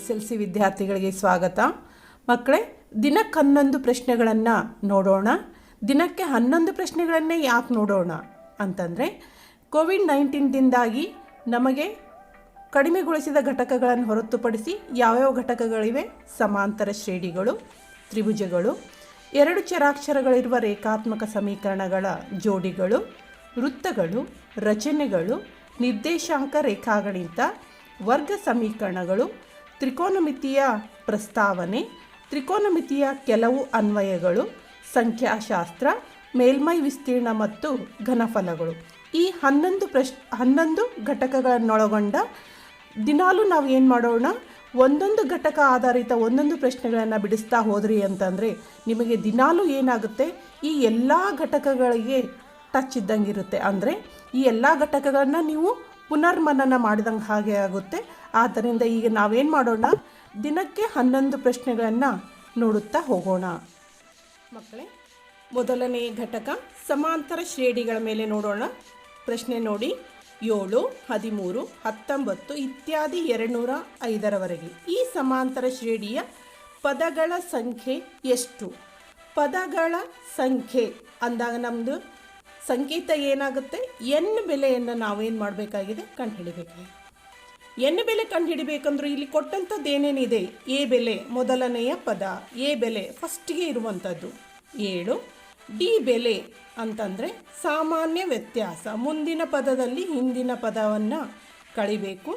SSLC ವಿದ್ಯಾರ್ಥಿಗಳಿಗೆ ಸ್ವಾಗತ. ಮಕ್ಕಳೇ, ದಿನಕ್ಕೆ 11 ಪ್ರಶ್ನೆಗಳನ್ನು ನೋಡೋಣ. ದಿನಕ್ಕೆ 11 ಪ್ರಶ್ನೆಗಳನ್ನೇ ಯಾಕೆ ನೋಡೋಣ ಅಂತಂದರೆ, ಕೋವಿಡ್-19ದಿಂದಾಗಿ ನಮಗೆ ಕಡಿಮೆಗೊಳಿಸಿದ ಘಟಕಗಳನ್ನು ಹೊರತುಪಡಿಸಿ ಯಾವ್ಯಾವ ಘಟಕಗಳಿವೆ? ಸಮಾಂತರ ಶ್ರೇಣಿಗಳು, ತ್ರಿಭುಜಗಳು, 2 ಚರಾಕ್ಷರಗಳಿರುವ ರೇಖಾತ್ಮಕ ಸಮೀಕರಣಗಳ ಜೋಡಿಗಳು, ವೃತ್ತಗಳು, ರಚನೆಗಳು, ನಿರ್ದೇಶಾಂಕ ರೇಖಾಗಣಿತ, ವರ್ಗ ಸಮೀಕರಣಗಳು, ತ್ರಿಕೋನಮಿತಿಯ ಪ್ರಸ್ತಾವನೆ, ತ್ರಿಕೋನಮಿತಿಯ ಕೆಲವು ಅನ್ವಯಗಳು, ಸಂಖ್ಯಾಶಾಸ್ತ್ರ, ಮೇಲ್ಮೈ ವಿಸ್ತೀರ್ಣ ಮತ್ತು ಘನಫಲಗಳು. ಈ 11 ಘಟಕಗಳನ್ನೊಳಗೊಂಡ ದಿನಾಲೂ ನಾವು ಏನು ಮಾಡೋಣ, ಒಂದೊಂದು ಘಟಕ ಆಧಾರಿತ ಒಂದೊಂದು ಪ್ರಶ್ನೆಗಳನ್ನು ಬಿಡಿಸ್ತಾ ಹೋದ್ರಿ ಅಂತಂದರೆ ನಿಮಗೆ ದಿನಾಲೂ ಏನಾಗುತ್ತೆ, ಈ ಎಲ್ಲ ಘಟಕಗಳಿಗೆ ಟಚ್ ಇದ್ದಂಗೆ ಇರುತ್ತೆ. ಅಂದರೆ ಈ ಎಲ್ಲ ಘಟಕಗಳನ್ನ ನೀವು ಪುನರ್ಮನನ ಮಾಡಿದಂಗೆ ಹಾಗೆ ಆಗುತ್ತೆ. ಆದ್ದರಿಂದ ಈಗ ನಾವೇನು ಮಾಡೋಣ, ದಿನಕ್ಕೆ 11 ಪ್ರಶ್ನೆಗಳನ್ನು ನೋಡುತ್ತಾ ಹೋಗೋಣ. ಮಕ್ಕಳೇ, ಮೊದಲನೇ ಘಟಕ ಸಮಾಂತರ ಶ್ರೇಣಿಗಳ ಮೇಲೆ ನೋಡೋಣ. ಪ್ರಶ್ನೆ ನೋಡಿ, 7, 13, 19 ಇತ್ಯಾದಿ 205ರವರೆಗೆ ಈ ಸಮಾಂತರ ಶ್ರೇಣಿಯ ಪದಗಳ ಸಂಖ್ಯೆ ಎಷ್ಟು? ಪದಗಳ ಸಂಖ್ಯೆ ಅಂದಾಗ ನಮ್ಮದು ಸಂಕೇತ ಏನಾಗುತ್ತೆ? ಎನ್ ಬೆಲೆಯನ್ನು ನಾವೇನು ಮಾಡಬೇಕಾಗಿದೆ? ಕಂಡುಹಿಡಿಬೇಕಾಗಿದೆ. ಎನ್ ಬೆಲೆ ಕಂಡುಹಿಡಿಬೇಕಂದ್ರೆ ಇಲ್ಲಿ ಕೊಟ್ಟಂಥದ್ದು ಏನೇನಿದೆ? ಎ ಬೆಲೆ ಮೊದಲನೆಯ ಪದ, ಎ ಬೆಲೆ ಫಸ್ಟಿಗೆ ಇರುವಂಥದ್ದು 7. ಡಿ ಬೆಲೆ ಅಂತಂದರೆ ಸಾಮಾನ್ಯ ವ್ಯತ್ಯಾಸ, ಮುಂದಿನ ಪದದಲ್ಲಿ ಹಿಂದಿನ ಪದವನ್ನು ಕಳಿಬೇಕು.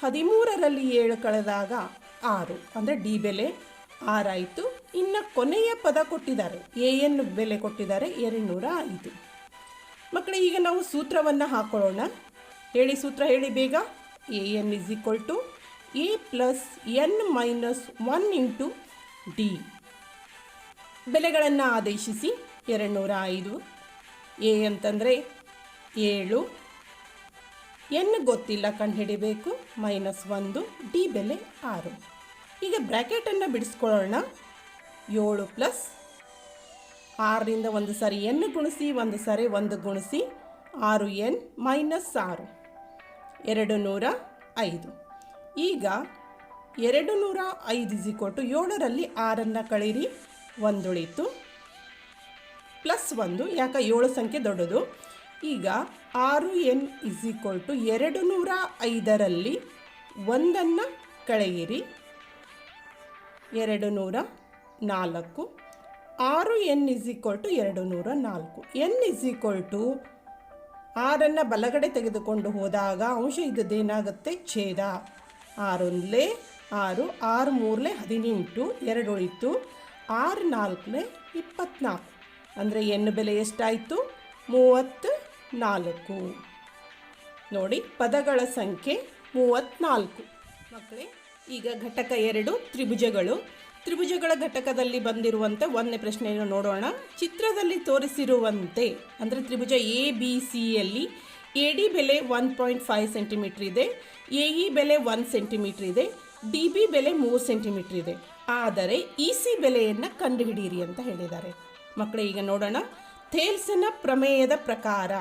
13ರಲ್ಲಿ 7 ಕಳೆದಾಗ 6, ಅಂದರೆ ಡಿ ಬೆಲೆ 6 ಆಯಿತು. ಇನ್ನು ಕೊನೆಯ ಪದ ಕೊಟ್ಟಿದ್ದಾರೆ, ಎ ಎನ್ ಬೆಲೆ ಕೊಟ್ಟಿದ್ದಾರೆ 205. ಮಕ್ಕಳೇ, ಈಗ ನಾವು ಸೂತ್ರವನ್ನು ಹಾಕೊಳ್ಳೋಣ. ಹೇಳಿ, ಸೂತ್ರ ಹೇಳಿ ಬೇಗ. A N is equal to A plus N minus 1 into D. ಬೆಲೆಗಳನ್ನು ಆದೇಶಿಸಿ. 205 ಎ ಅಂತಂದರೆ 7, ಎನ್ ಗೊತ್ತಿಲ್ಲ ಕಂಡುಹಿಡಿಬೇಕು, -1, ಡಿ ಬೆಲೆ 6. ಈಗ ಬ್ರ್ಯಾಕೆಟನ್ನು ಬಿಡಿಸ್ಕೊಳ್ಳೋಣ. 7 ಪ್ಲಸ್ 6ರಿಂದ ಒಂದು ಸಾರಿ ಎನ್ ಗುಣಿಸಿ, ಒಂದು ಸಾರಿ 1 ಗುಣಿಸಿ, 6n ಮೈನಸ್ 6, 205. ಈಗ 205 7ರಲ್ಲಿ 6ಅನ್ನು ಕಳೀರಿ, 1 ಉಳಿತು, ಪ್ಲಸ್ 1, ಯಾಕೆ 7 ಸಂಖ್ಯೆ ದೊಡ್ಡದು. ಈಗ 6n = 205ರಲ್ಲಿ 1ಅನ್ನು ಕಳೆಯಿರಿ, 204. 6n = 204. n = 6ಅನ್ನು ಬಲಗಡೆ ತೆಗೆದುಕೊಂಡು ಹೋದಾಗ ಅಂಶ ಇದ್ದದ್ದೇನಾಗುತ್ತೆ? ಛೇದ. 6 1 6, 6 3 18, 2 ಉಳಿತು, 6 4 24. ಅಂದರೆ ಎನ್ ಬೆಲೆ ಎಷ್ಟಾಯಿತು? 34. ನೋಡಿ, ಪದಗಳ ಸಂಖ್ಯೆ 34. ಮಕ್ಕಳೇ, ಈಗ ಘಟಕ 2 ತ್ರಿಭುಜಗಳು. ತ್ರಿಭುಜಗಳ ಘಟಕದಲ್ಲಿ ಬಂದಿರುವಂಥ 1ನೇ ಪ್ರಶ್ನೆಯನ್ನು ನೋಡೋಣ. ಚಿತ್ರದಲ್ಲಿ ತೋರಿಸಿರುವಂತೆ, ಅಂದರೆ ತ್ರಿಭುಜ ಎ ಬಿ ಸಿಯಲ್ಲಿ ಎ ಡಿ ಬೆಲೆ 1.5 ಸೆಂಟಿಮೀಟ್ರ್ ಇದೆ, ಎ ಇ ಬೆಲೆ 1 ಸೆಂಟಿಮೀಟ್ರ್ ಇದೆ, ಡಿ ಬಿ ಬೆಲೆ 3 ಸೆಂಟಿಮೀಟ್ರ್ ಇದೆ. ಆದರೆ ಇ ಸಿ ಬೆಲೆಯನ್ನು ಕಂಡುಹಿಡಿಯಿರಿ ಅಂತ ಹೇಳಿದ್ದಾರೆ. ಮಕ್ಕಳೇ, ಈಗ ನೋಡೋಣ. ಥೇಲ್ಸನ ಪ್ರಮೇಯದ ಪ್ರಕಾರ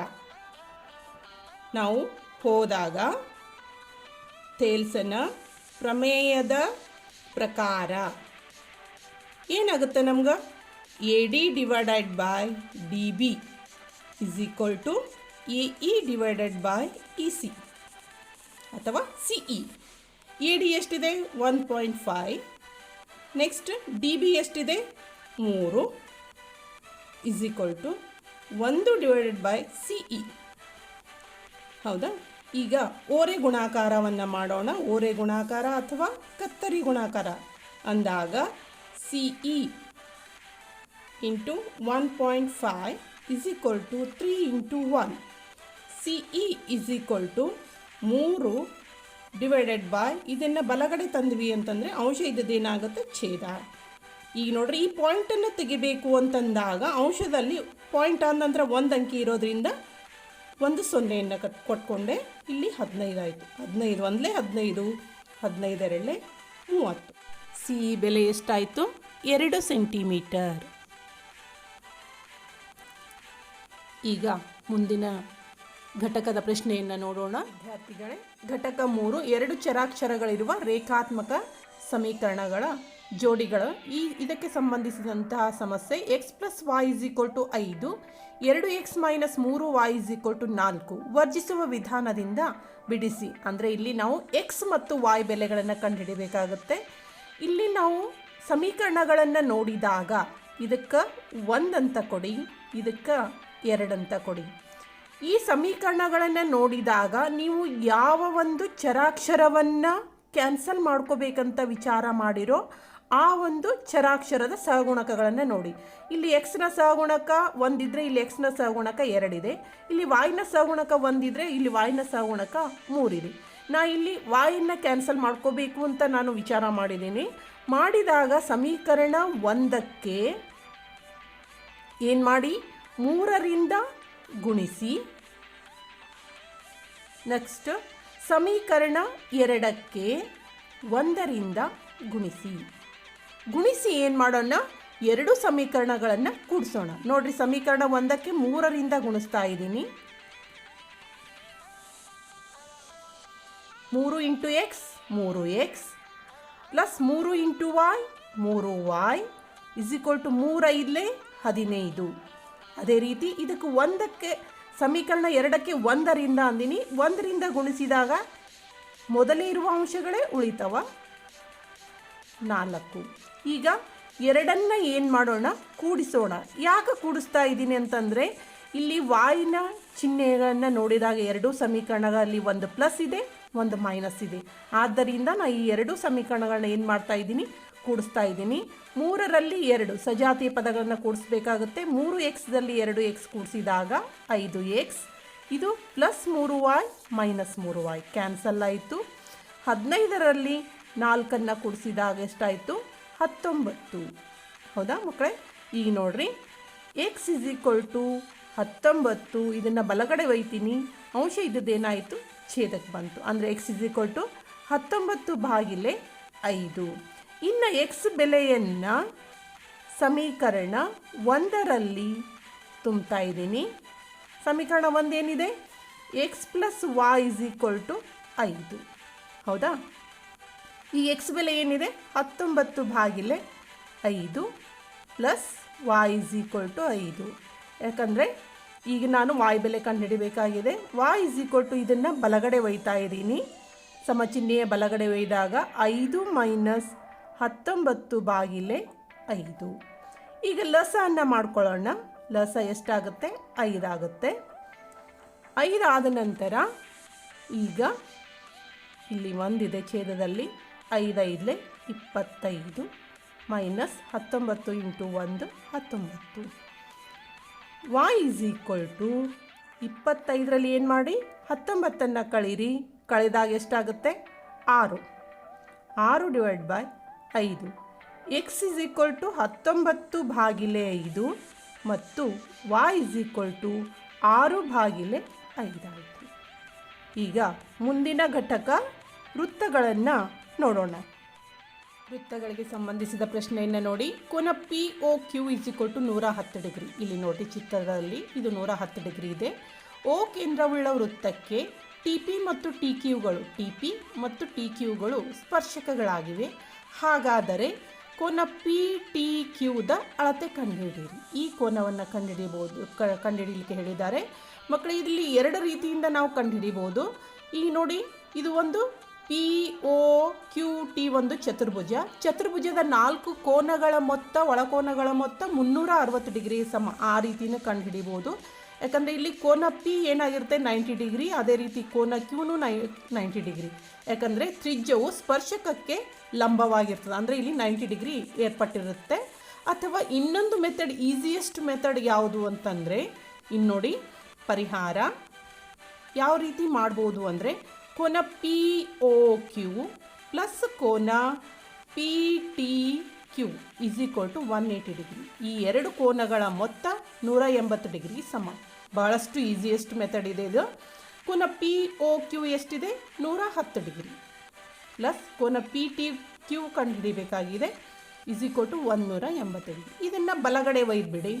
ನಾವು ಹೋದಾಗ, ಥೇಲ್ಸನ ಪ್ರಮೇಯದ ಪ್ರಕಾರ ಏನಾಗುತ್ತೆ ನಮ್ಗೆ? A D divided by D B is equal to A E divided by E C ಅಥವಾ ಸಿ ಇ. ಎ ಡಿ ಎಷ್ಟಿದೆ? 1.5. ನೆಕ್ಸ್ಟ್ ಡಿ ಬಿ ಎಷ್ಟಿದೆ? 3 is equal to 1 divided by C E. ಹೌದಾ? ಈಗ ಓರೆ ಗುಣಾಕಾರವನ್ನು ಮಾಡೋಣ. ಓರೆ ಗುಣಾಕಾರ ಅಥವಾ ಕತ್ತರಿ ಗುಣಾಕಾರ ಅಂದಾಗ C E into 1.5 is equal to 3 into 1. C E is equal to 3 divided by, ಇದನ್ನು ಬಲಗಡೆ ತಂದ್ವಿ ಅಂತಂದರೆ ಅಂಶ ಇದ್ದದ್ದೇನಾಗುತ್ತೆ? ಛೇದ. ಈಗ ನೋಡ್ರಿ, ಈ ಪಾಯಿಂಟನ್ನು ತೆಗಿಬೇಕು ಅಂತಂದಾಗ ಅಂಶದಲ್ಲಿ ಪಾಯಿಂಟ್ ಅಂದಂದ್ರೆ 1 ಅಂಕಿ ಇರೋದ್ರಿಂದ 1 0ಯನ್ನು ಕೊಟ್ಕೊಂಡೆ. ಇಲ್ಲಿ 15 ಆಯಿತು. 15 1 15, 15 2 30. ಸಿ ಇ ಬೆಲೆ ಎಷ್ಟಾಯಿತು? 2 ಸೆಂಟಿಮೀಟರ್. ಈಗ ಮುಂದಿನ ಘಟಕದ ಪ್ರಶ್ನೆಯನ್ನು ನೋಡೋಣ ವಿದ್ಯಾರ್ಥಿಗಳೇ. ಘಟಕ 3 2 ಚರಾಕ್ಷರಗಳಿರುವ ರೇಖಾತ್ಮಕ ಸಮೀಕರಣಗಳ ಜೋಡಿಗಳು. ಇದಕ್ಕೆ ಸಂಬಂಧಿಸಿದಂತಹ ಸಮಸ್ಯೆ X plus Y is equal to 5, 2x minus 3y is equal to 4 ವರ್ಜಿಸುವ ವಿಧಾನದಿಂದ ಬಿಡಿಸಿ. ಅಂದರೆ ಇಲ್ಲಿ ನಾವು ಎಕ್ಸ್ ಮತ್ತು ವಾಯ್ ಬೆಲೆಗಳನ್ನು ಕಂಡುಹಿಡಿಯಬೇಕಾಗುತ್ತೆ. ಇಲ್ಲಿ ನಾವು ಸಮೀಕರಣಗಳನ್ನು ನೋಡಿದಾಗ ಇದಕ್ಕೆ 1 ಅಂತ ಕೊಡಿ, ಇದಕ್ಕೆ 2 ಅಂತ ಕೊಡಿ. ಈ ಸಮೀಕರಣಗಳನ್ನು ನೋಡಿದಾಗ ನೀವು ಯಾವ ಒಂದು ಚರಾಕ್ಷರವನ್ನು ಕ್ಯಾನ್ಸಲ್ ಮಾಡ್ಕೋಬೇಕಂತ ವಿಚಾರ ಮಾಡಿರೋ ಆ ಒಂದು ಚರಾಕ್ಷರದ ಸಹಗುಣಕಗಳನ್ನು ನೋಡಿ. ಇಲ್ಲಿ ಎಕ್ಸ್ನ ಸಹಗುಣಕ 1 ಇದ್ದರೆ ಇಲ್ಲಿ ಎಕ್ಸ್ನ ಸಹಗುಣಕ 2 ಇದೆ. ಇಲ್ಲಿ ವಾಯ್ನ ಸಹಗುಣಕ 1 ಇದ್ದರೆ ಇಲ್ಲಿ ವಾಯ್ನ ಸಹಗುಣಕ 3 ಇದೆ. ನಾ ಇಲ್ಲಿ ವಾಯನ್ನು ಕ್ಯಾನ್ಸಲ್ ಮಾಡ್ಕೋಬೇಕು ಅಂತ ನಾನು ವಿಚಾರ ಮಾಡಿದ್ದೀನಿ. ಮಾಡಿದಾಗ ಸಮೀಕರಣ 1ಕ್ಕೆ ಏನು ಮಾಡಿ 3ರಿಂದ ಗುಣಿಸಿ. ನೆಕ್ಸ್ಟ್ ಸಮೀಕರಣ 2ಕ್ಕೆ 1ರಿಂದ ಗುಣಿಸಿ ಏನು ಮಾಡೋಣ, ಎರಡು ಸಮೀಕರಣಗಳನ್ನು ಕೂಡಿಸೋಣ. ನೋಡ್ರಿ, ಸಮೀಕರಣ 1ಕ್ಕೆ 3ರಿಂದ ಗುಣಿಸ್ತಾ ಇದ್ದೀನಿ. 3 into X 3x plus 3 into Y 3y is equal to 3 5 15. ಅದೇ ರೀತಿ ಇದಕ್ಕೆ 1ಕ್ಕೆ ಸಮೀಕರಣ 2ಕ್ಕೆ 1ರಿಂದ ಅಂದಿನಿ. 1ರಿಂದ ಗುಣಿಸಿದಾಗ ಮೊದಲೇ ಇರುವ ಅಂಶಗಳೇ ಉಳಿತವ 4. ಈಗ 2ನ್ನು ಏನು ಮಾಡೋಣ, ಕೂಡಿಸೋಣ. ಯಾಕೆ ಕೂಡಿಸ್ತಾ ಇದ್ದೀನಿ ಅಂತಂದರೆ ಇಲ್ಲಿ ವಾಯ್ನ ಚಿಹ್ನೆಗಳನ್ನು ನೋಡಿದಾಗ ಎರಡೂ ಸಮೀಕರಣಗಳಲ್ಲಿ ಒಂದು ಪ್ಲಸ್ ಇದೆ, ಒಂದು ಮೈನಸ್ ಇದೆ. ಆದ್ದರಿಂದ ನಾನು ಈ ಎರಡೂ ಸಮೀಕರಣಗಳನ್ನ ಏನು ಮಾಡ್ತಾ ಇದ್ದೀನಿ, ಕೂಡಿಸ್ತಾ ಇದ್ದೀನಿ. 3ರಲ್ಲಿ 2 ಸಜಾತಿಯ ಪದಗಳನ್ನು ಕೂಡಿಸ್ಬೇಕಾಗುತ್ತೆ. 3xದಲ್ಲಿ 2x ಕೂಡಿಸಿದಾಗ 5x, ಇದು plus 3y minus 3y cancel ಆಯಿತು. 15ರಲ್ಲಿ 4ನ್ನು ಕೂಡಿಸಿದಾಗ ಎಷ್ಟಾಯಿತು, 19. ಹೌದಾ ಮಕ್ಕಳೇ? ಈಗ ನೋಡ್ರಿ, ಎಕ್ಸ್ ಇಸ್ ಈಕ್ವಲ್ ಟು 19. ಇದನ್ನು ಬಲಗಡೆ ಒಯ್ತೀನಿ, ಅಂಶ ಇದ್ದದ್ದೇನಾಯಿತು, ಛೇದಕ್ಕೆ ಬಂತು. ಅಂದರೆ ಎಕ್ಸ್ ಇಸ್ ಈಕ್ವಲ್ ಟು 19/5. ಇನ್ನು ಎಕ್ಸ್ ಬೆಲೆಯನ್ನು ಸಮೀಕರಣ 1ರಲ್ಲಿ ತುಂಬ್ತಾ ಇದ್ದೀನಿ. ಸಮೀಕರಣ 1 ಏನಿದೆ, x plus Y is equal to 5. ಹೌದಾ? ಈ ಎಕ್ಸ್ ಬೆಲೆ ಏನಿದೆ, 19/5 plus Y is equal to 5. ಯಾಕಂದರೆ ಈಗ ನಾನು ವಾಯ್ ಬೆಲೆ ಕಂಡುಹಿಡಿಬೇಕಾಗಿದೆ. ವಾಯ್ ಇಸ್ ಈಕ್ವಲ್ ಟು ಇದನ್ನು ಬಲಗಡೆ ಒಯ್ತಾ ಇದ್ದೀನಿ. ಸಮಚಿಹ್ನೆಯ ಬಲಗಡೆ ಒಯ್ದಾಗ 5 ಮೈನಸ್ 19/5. ಈಗ ಲಸವನ್ನು ಮಾಡ್ಕೊಳ್ಳೋಣ. ಲಸ ಎಷ್ಟಾಗುತ್ತೆ, 5 ಆಗುತ್ತೆ. 5 ಆದ ನಂತರ ಈಗ ಇಲ್ಲಿ ಒಂದಿದೆ ಛೇದದಲ್ಲಿ, 5 5 25 minus 19 into 1 19. Y is equal to 25ರಲ್ಲಿ ಏನು ಮಾಡಿ, 19ನ್ನು ಕಳೀರಿ. ಕಳೆದಾಗ ಎಷ್ಟಾಗುತ್ತೆ, 6 6/5. ಎಕ್ಸ್ ಇಸ್ ಈಕ್ವಲ್ ಟು 19/5 ಮತ್ತು ವಾಯ್ ಇಸ್ ಈಕ್ವಲ್ ಟು 6/5 ಆಯಿತು. ಈಗ ಮುಂದಿನ ಘಟಕ ವೃತ್ತಗಳನ್ನು ನೋಡೋಣ. ವೃತ್ತಗಳಿಗೆ ಸಂಬಂಧಿಸಿದ ಪ್ರಶ್ನೆಯನ್ನು ನೋಡಿ. ಕೋನ P O Q is equal to 110 degree. ಇಲ್ಲಿ ನೋಡಿ ಚಿತ್ರದಲ್ಲಿ ಇದು 110 ಡಿಗ್ರಿ ಇದೆ. ಓ ಕೇಂದ್ರವುಳ್ಳ ವೃತ್ತಕ್ಕೆ ಟಿ ಪಿ ಮತ್ತು ಟಿ ಕ್ಯೂಗಳು ಸ್ಪರ್ಶಕಗಳಾಗಿವೆ. ಹಾಗಾದರೆ ಕೋನ ಪಿ ಟಿ ಕ್ಯೂದ ಅಳತೆ ಕಂಡುಹಿಡಿಯಿರಿ. ಈ ಕೋನವನ್ನು ಕಂಡುಹಿಡಿಯಲಿಕ್ಕೆ ಹೇಳಿದ್ದಾರೆ ಮಕ್ಕಳು. ಇಲ್ಲಿ 2 ರೀತಿಯಿಂದ ನಾವು ಕಂಡುಹಿಡಿಬೋದು. ಈಗ ನೋಡಿ, ಇದು ಒಂದು ಪಿ ಒ ಕ್ಯೂ ಟಿ ಒಂದು ಚತುರ್ಭುಜದ 4 ಕೋನಗಳ ಮೊತ್ತ, ಒಳಕೋನಗಳ ಮೊತ್ತ 360 ಡಿಗ್ರಿ ಸಮ. ಆ ರೀತಿಯೂ ಕಂಡುಹಿಡಿಬೋದು. ಯಾಕಂದರೆ ಇಲ್ಲಿ ಕೋನ ಪಿ ಏನಾಗಿರುತ್ತೆ, 90 ಡಿಗ್ರಿ. ಅದೇ ರೀತಿ ಕೋನ ಕ್ಯೂನು 90 ಡಿಗ್ರಿ. ಯಾಕಂದರೆ ತ್ರಿಜ್ಯವು ಸ್ಪರ್ಶಕಕ್ಕೆ ಲಂಬವಾಗಿರ್ತದೆ. ಅಂದರೆ ಇಲ್ಲಿ 90 ಡಿಗ್ರಿ ಏರ್ಪಟ್ಟಿರುತ್ತೆ. ಅಥವಾ ಇನ್ನೊಂದು ಮೆಥಡ್, ಈಸಿಯೆಸ್ಟ್ ಮೆಥಡ್ ಯಾವುದು ಅಂತಂದರೆ, ಇನ್ನು ನೋಡಿ ಪರಿಹಾರ ಯಾವ ರೀತಿ ಮಾಡ್ಬೋದು ಅಂದರೆ, ಕೋನ ಪಿ ಒ ಕ್ಯೂ ಪ್ಲಸ್ ಕೋನ P T Q is equal to 180 degree. ಈ 2 ಕೋನಗಳ ಮೊತ್ತ 180 ಡಿಗ್ರಿ ಸಮ. ಭಾಳಷ್ಟು ಈಸಿಯೆಸ್ಟ್ ಮೆಥಡ್ ಇದೆ ಇದು. ಕೋನ ಪಿ ಒ ಕ್ಯೂ ಎಷ್ಟಿದೆ, 110 ಡಿಗ್ರಿ ಪ್ಲಸ್ ಕೋನ ಪಿ ಟಿ ಕ್ಯೂ ಕಂಡುಹಿಡಿಬೇಕಾಗಿದೆ ಇಸ್ ಈಕ್ವಲ್ ಟು 180 ಡಿಗ್ರಿ. ಇದನ್ನು ಬಲಗಡೆ ಒಯ್ದುಬಿಡಿ.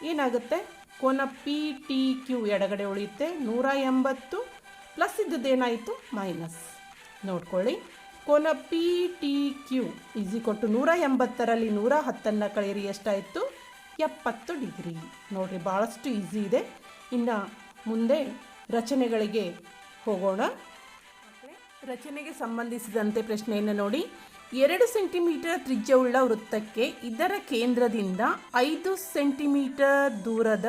ಏನಾಗುತ್ತೆ, ಕೋನ ಪಿ ಟಿ ಕ್ಯೂ ಎಡಗಡೆ ಉಳಿಯುತ್ತೆ. 180 ಪ್ಲಸ್ ಇದ್ದದ್ದೇನಾಯಿತು, ಮೈನಸ್. ನೋಡ್ಕೊಳ್ಳಿ, ಕೋನ ಪಿ ಟಿ ಕ್ಯೂ = 180ರಲ್ಲಿ 110 ಕಳೆಯಿರಿ ಎಷ್ಟಾಯಿತು? 70 ಡಿಗ್ರಿ. ನೋಡಿರಿ, ಭಾಳಷ್ಟು ಈಸಿ ಇದೆ. ಇನ್ನು ಮುಂದೆ ರಚನೆಗಳಿಗೆ ಹೋಗೋಣ. ರಚನೆಗೆ ಸಂಬಂಧಿಸಿದಂತೆ ಪ್ರಶ್ನೆಯನ್ನು ನೋಡಿ. 2 ಸೆಂಟಿಮೀಟರ್ ತ್ರಿಜ್ಯವುಳ್ಳ ವೃತ್ತಕ್ಕೆ ಇದರ ಕೇಂದ್ರದಿಂದ 5 ಸೆಂಟಿಮೀಟರ್ ದೂರದ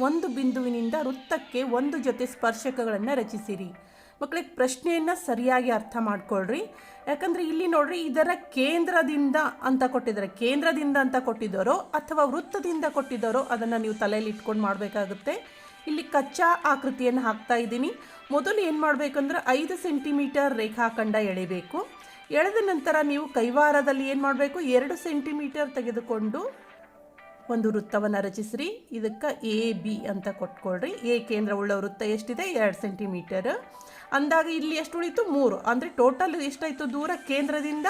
ಒಂದು ಬಿಂದುವಿನಿಂದ ವೃತ್ತಕ್ಕೆ ಒಂದು ಜೊತೆ ಸ್ಪರ್ಶಕಗಳನ್ನು ರಚಿಸಿರಿ. ಮಕ್ಕಳಿಗೆ ಪ್ರಶ್ನೆಯನ್ನು ಸರಿಯಾಗಿ ಅರ್ಥ ಮಾಡ್ಕೊಳ್ರಿ. ಯಾಕಂದರೆ ಇಲ್ಲಿ ನೋಡ್ರಿ, ಇದರ ಕೇಂದ್ರದಿಂದ ಅಂತ ಕೊಟ್ಟಿದ್ದಾರೆ. ಕೇಂದ್ರದಿಂದ ಅಂತ ಕೊಟ್ಟಿದ್ದಾರೋ ಅಥವಾ ವೃತ್ತದಿಂದ ಕೊಟ್ಟಿದ್ದಾರೋ ಅದನ್ನು ನೀವು ತಲೆಯಲ್ಲಿ ಇಟ್ಕೊಂಡು ಮಾಡಬೇಕಾಗುತ್ತೆ. ಇಲ್ಲಿ ಕಚ್ಚಾ ಆಕೃತಿಯನ್ನು ಹಾಕ್ತಾ ಇದ್ದೀನಿ. ಮೊದಲು ಏನು ಮಾಡಬೇಕಂದ್ರೆ 5 ಸೆಂಟಿಮೀಟರ್ ರೇಖಾಖಂಡ ಎಳೆಯಬೇಕು. ಎಳೆದ ನಂತರ ನೀವು ಕೈವಾರದಲ್ಲಿ ಏನು ಮಾಡಬೇಕು? 2 ಸೆಂಟಿಮೀಟರ್ ತೆಗೆದುಕೊಂಡು ಒಂದು ವೃತ್ತವನ್ನು ರಚಿಸ್ರಿ. ಇದಕ್ಕೆ ಎ ಬಿ ಅಂತ ಕೊಟ್ಕೊಳ್ರಿ. ಎ ಕೇಂದ್ರವುಳ್ಳ ವೃತ್ತ ಎಷ್ಟಿದೆ? 2 ಸೆಂಟಿಮೀಟರ್. ಅಂದಾಗ ಇಲ್ಲಿ ಎಷ್ಟು ಉಳಿತು? 3. ಅಂದರೆ ಟೋಟಲ್ ಎಷ್ಟಾಯಿತು ದೂರ? ಕೇಂದ್ರದಿಂದ